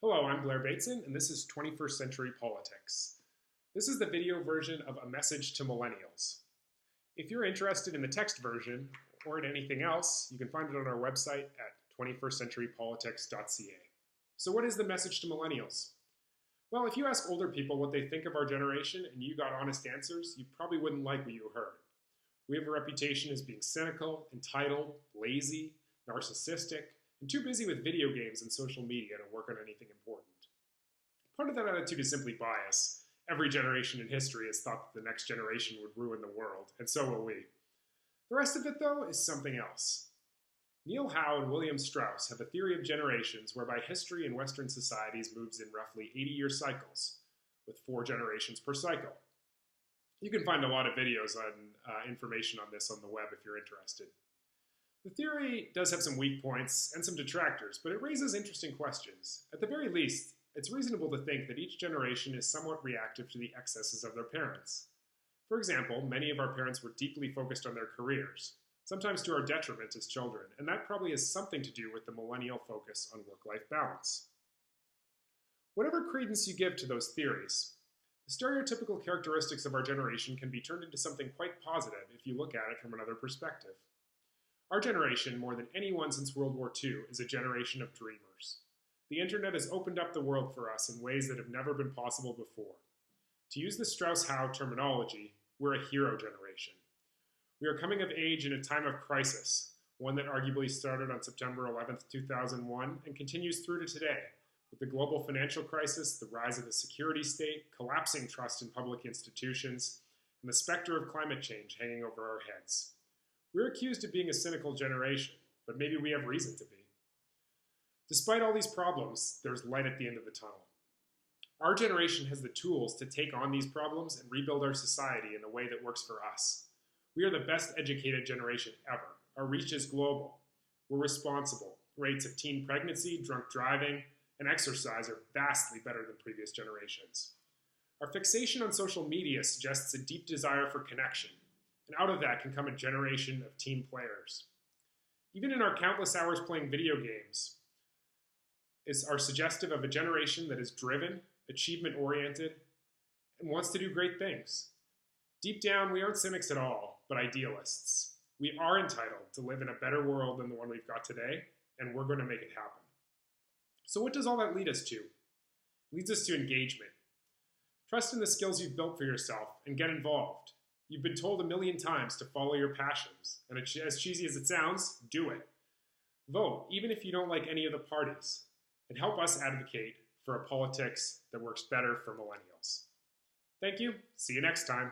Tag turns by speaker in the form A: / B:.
A: Hello, I'm Blair Bateson, and this is 21st Century Politics. This is the video version of A Message to Millennials. If you're interested in the text version, or in anything else, you can find it on our website at 21stcenturypolitics.ca. So what is the message to millennials? Well, if you ask older people what they think of our generation and you got honest answers, you probably wouldn't like what you heard. We have a reputation as being cynical, entitled, lazy, narcissistic, and too busy with video games and social media to work on anything important. Part of that attitude is simply bias. Every generation in history has thought that the next generation would ruin the world, and so will we. The rest of it, though, is something else. Neil Howe and William Strauss have a theory of generations whereby history in Western societies moves in roughly 80-year cycles, with 4 generations per cycle. You can find a lot of videos on information on this on the web if you're interested. The theory does have some weak points and some detractors, but it raises interesting questions. At the very least, it's reasonable to think that each generation is somewhat reactive to the excesses of their parents. For example, many of our parents were deeply focused on their careers, sometimes to our detriment as children, and that probably has something to do with the millennial focus on work-life balance. Whatever credence you give to those theories, the stereotypical characteristics of our generation can be turned into something quite positive if you look at it from another perspective. Our generation, more than anyone since World War II, is a generation of dreamers. The internet has opened up the world for us in ways that have never been possible before. To use the Strauss-Howe terminology, we're a hero generation. We are coming of age in a time of crisis, one that arguably started on September 11th, 2001, and continues through to today, with the global financial crisis, the rise of the security state, collapsing trust in public institutions, and the specter of climate change hanging over our heads. We're accused of being a cynical generation, but maybe we have reason to be. Despite all these problems, there's light at the end of the tunnel. Our generation has the tools to take on these problems and rebuild our society in a way that works for us. We are the best educated generation ever. Our reach is global. We're responsible. Rates of teen pregnancy, drunk driving, and exercise are vastly better than previous generations. Our fixation on social media suggests a deep desire for connection, and out of that can come a generation of team players. Even in our countless hours playing video games, are suggestive of a generation that is driven, achievement-oriented, and wants to do great things. Deep down, we aren't cynics at all, but idealists. We are entitled to live in a better world than the one we've got today, and we're going to make it happen. So what does all that lead us to? It leads us to engagement. Trust in the skills you've built for yourself and get involved. You've been told a million times to follow your passions, and as cheesy as it sounds, do it. Vote, even if you don't like any of the parties, and help us advocate for a politics that works better for millennials. Thank you. See you next time.